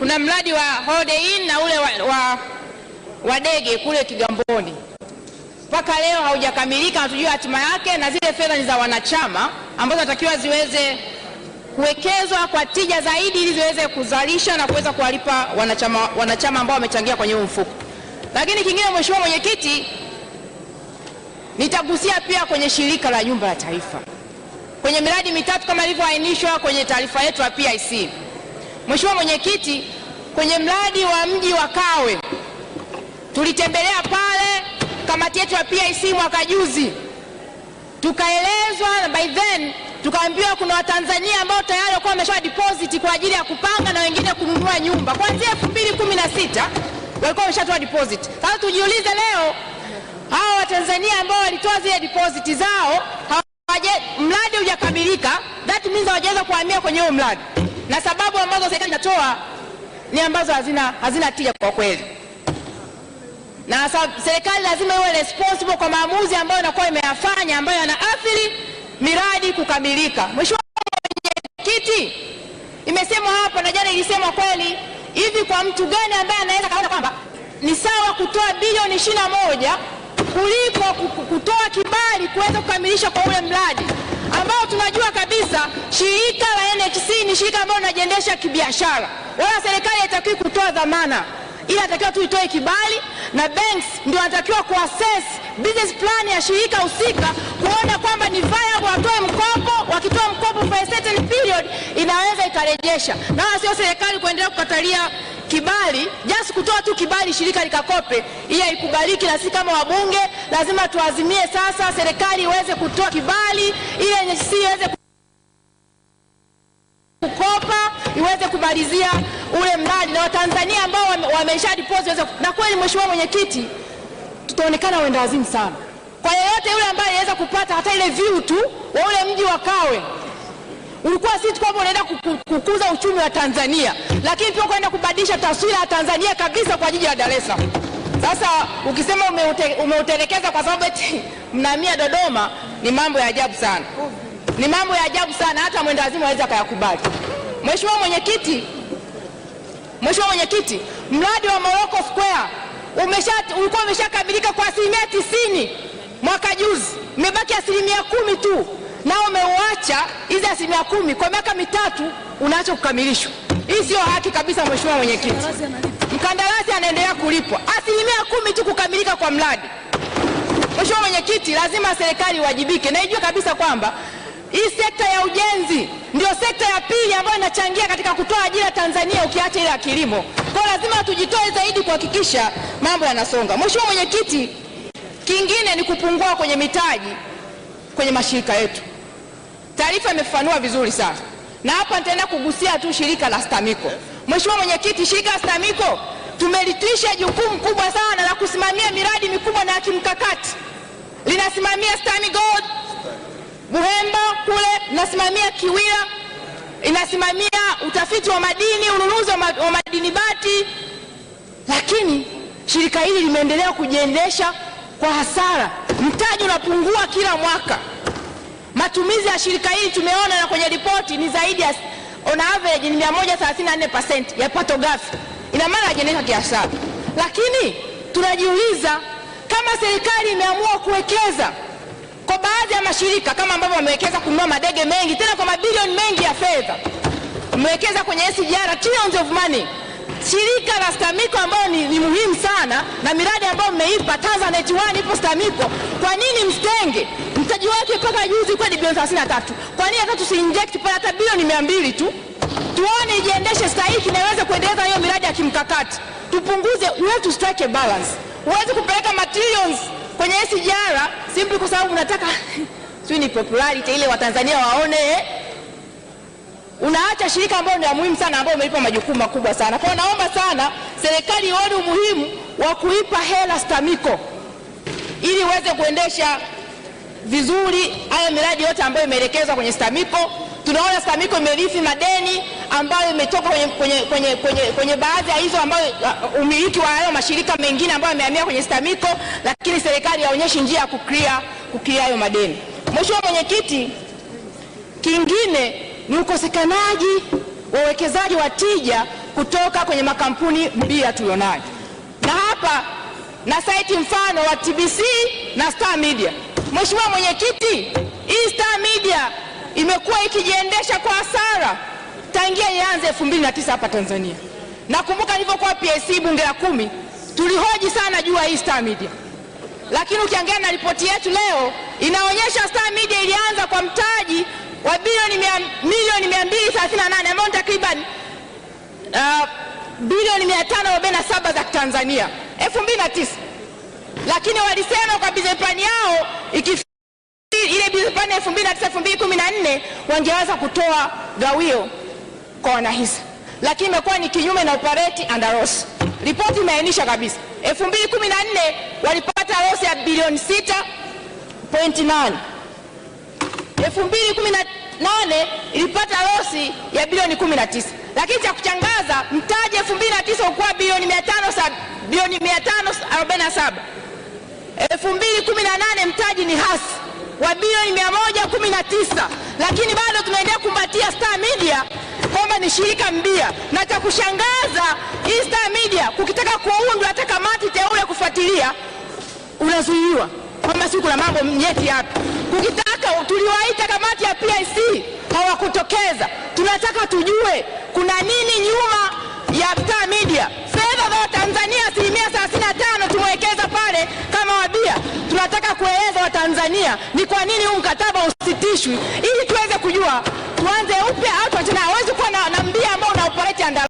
kuna mradi wa Holiday Inn na ule wa Dege kule Kigamboni. Mpaka leo haujakamilika, hatujui hatima yake, na zile fedha ni za wanachama ambazo natakiwa ziweze kuwekezwa kwa tija zaidi ili ziweze kuzalisha na kuweza kuwalipa wanachama ambao wamechangia kwenye mfuko. Lakini kingine, Mheshimiwa Mwenyekiti, nitagusia pia kwenye shirika la nyumba la taifa, kwenye miradi mitatu kama ilivyoainishwa kwenye taarifa yetu ya PIC. Mheshimiwa Mwenyekiti, kwenye mradi wa mji wa Kawe tulitembelea pale kamati yetu ya PIC mwaka juzi, tukaelezwa na by then tukaambiwa kuna Watanzania ambao tayari walikuwa wamesha deposit kwa ajili ya kupanga na wengine kununua nyumba kuanzia 2016 walikuwa wameshatoa deposit. Sasa tujiulize leo, hao Watanzania ambao walitoa zile deposit zao mradi hujakamilika, that means hawajaweza kuhamia kwenye huo mradi, na sababu ambazo serikali inatoa ni ambazo hazina tija kwa kweli. Na serikali lazima iwe responsible kwa maamuzi ambayo inakuwa imeyafanya ambayo yanaathiri miradi kukamilika. Mheshimiwa Mwenyekiti, imesemwa hapa na jana ilisemwa kweli, hivi kwa mtu gani ambaye anaweza kaona kwamba ni sawa kutoa bilioni 21 kuliko kutoa kibali kuweza kukamilisha kwa ule mradi ambao tunajua kabisa shirika la NHC ni shirika ambalo linajiendesha kibiashara, wala serikali haitakiwi kutoa dhamana, ila inatakiwa tu itoe kibali, na banks ndio wanatakiwa kuassess business plan ya shirika husika kuona kwamba ni viable, watoe mkopo. Wakitoa mkopo for a certain period inaweza ikarejesha, na sio serikali kuendelea kukatalia kibali, just kutoa tu kibali shirika likakope, hiyo ikubaliki. Na sisi kama wabunge lazima tuazimie sasa serikali iweze kutoa kibali ili NHC iweze kukopa, iweze kumalizia ule mradi, na Watanzania ambao wamesha deposit. Na kweli Mheshimiwa Mwenyekiti, tutaonekana wenda wazimu sana kwa yeyote yule ambaye anaweza kupata hata ile view tu wa ule mji wa Kawe. Ulikuwa sisi kwamba unaenda kukuza uchumi wa Tanzania, lakini pia kwenda kubadilisha taswira ya Tanzania kabisa kwa jiji la Dar es Salaam. Sasa ukisema umeutelekeza kwa sababu eti mnahamia Dodoma, ni mambo ya ajabu sana. Ni mambo ya ajabu sana, hata mwenda wazimu hawezi akayakubali. Mheshimiwa Mwenyekiti, mradi wa Morocco Square ulikuwa umeshakamilika kwa 90% mwaka juzi, umebaki 10% tu, na umeuacha hizi 10% kwa miaka mitatu unaacha kukamilishwa. Hii sio haki kabisa Mheshimiwa Mwenyekiti. Mkandarasi anaendelea kulipwa 10% tu kukamilika kwa mradi. Mheshimiwa Mwenyekiti, lazima serikali iwajibike, na ijue kabisa kwamba hii sekta ya ujenzi ndio sekta ya pili ambayo inachangia katika kutoa ajira Tanzania, ukiacha ile ya kilimo. Kwa lazima tujitoe zaidi kuhakikisha mambo yanasonga. Mheshimiwa Mwenyekiti, kingine ni kupungua kwenye mitaji kwenye mashirika yetu. Taarifa imefafanua vizuri sana, na hapa nitaenda kugusia tu shirika la STAMICO. Mheshimiwa Mwenyekiti, shirika la STAMICO tumelitwisha jukumu kubwa sana la kusimamia miradi mikubwa na ya kimkakati. Linasimamia STAMI Gold Buhemba kule, inasimamia Kiwira, inasimamia utafiti wa madini, ununuzi wa madini bati, lakini shirika hili limeendelea kujiendesha kwa hasara. Mtaji unapungua kila mwaka. Matumizi ya shirika hili tumeona na kwenye ripoti ni zaidi ya on average ni 134% ya pato ghafi. Ina maana hajaendesha kiasara. Lakini tunajiuliza, kama serikali imeamua kuwekeza kwa baadhi ya mashirika kama ambavyo wamewekeza kununua madege mengi tena kwa mabilioni mengi ya fedha, wamewekeza kwenye SGR trillions of money, shirika la STAMICO ambao ni muhimu sana na miradi ambayo mmeipa Tanzanite 1 ipo STAMICO, kwa nini mstenge mtaji wake mpaka juzi kwa bilioni 33? Kwa nini hata tusiinject pale hata bilioni 200 tu, tuone ijiendeshe stahiki na iweze kuendeleza hiyo miradi ya kimkakati? Tupunguze, we have to strike a balance. Huwezi kupeleka materials kwenye SGR simply kwa sababu unataka sio ni popularity ile Watanzania waone. Unaacha shirika ambalo ni muhimu sana, ambalo umelipa majukumu makubwa sana. Kwa naomba sana serikali ione umuhimu wa kuipa hela STAMICO ili iweze kuendesha vizuri haya miradi yote ambayo imeelekezwa kwenye STAMICO. Tunaona STAMICO imerithi madeni ambayo imetoka kwenye baadhi ya hizo ambayo umiliki wa hayo mashirika mengine ambayo yamehamia kwenye STAMICO, lakini serikali haionyeshi njia ya kuclear hayo madeni. Mheshimiwa Mwenyekiti, kingine ni ukosekanaji wa uwekezaji wa tija kutoka kwenye makampuni mbia tulionayo. Na hapa na site mfano wa TBC na Star Media. Mheshimiwa Mwenyekiti, hii Star Media imekuwa ikijiendesha kwa hasara tangia ianze 2009 hapa Tanzania. Nakumbuka nilipokuwa PSC bunge la 10 tulihoji sana juu ya hii Star Media. Lakini ukiangalia na ripoti yetu leo inaonyesha Star Media ilianza kwa mtaji wa milioni 238 ambao takriban bilioni 547 za Tanzania 2009. Lakini walisema kwa business plan yao ile business plan ya 2009-2014 wangeweza kutoa gawio kwa wanahisa. Lakini imekuwa ni kinyume na operate under loss. Ripoti imeainisha kabisa 2014 walipata loss ya bilioni 6.8. 2018 ilipata loss ya bilioni 19. Lakini cha kuchangaza mtaji 2009 ulikuwa bilioni 547. 2018 mtaji ni hasi wa bilioni 119. Lakini bado tunaendelea kumbatia Star Media kwamba ni shirika mbia. Na cha kushangaza hii Star Media kukitaka kuundwa hata kamati teule kufuatilia unazuiwa kwamba si kuna mambo nyeti hapa. Kukitaka tuliwaita kamati ya PIC hawakutokeza. Tunataka tujue kuna nini nyuma ya Star Media. Fedha za Tanzania 35% tumewekeza pale kama wabia. Tunataka kueleza Watanzania ni kwa nini huu mkataba usitishwi ili tuweze kujua tuanze upya au tuachane. Hawezi kuwa na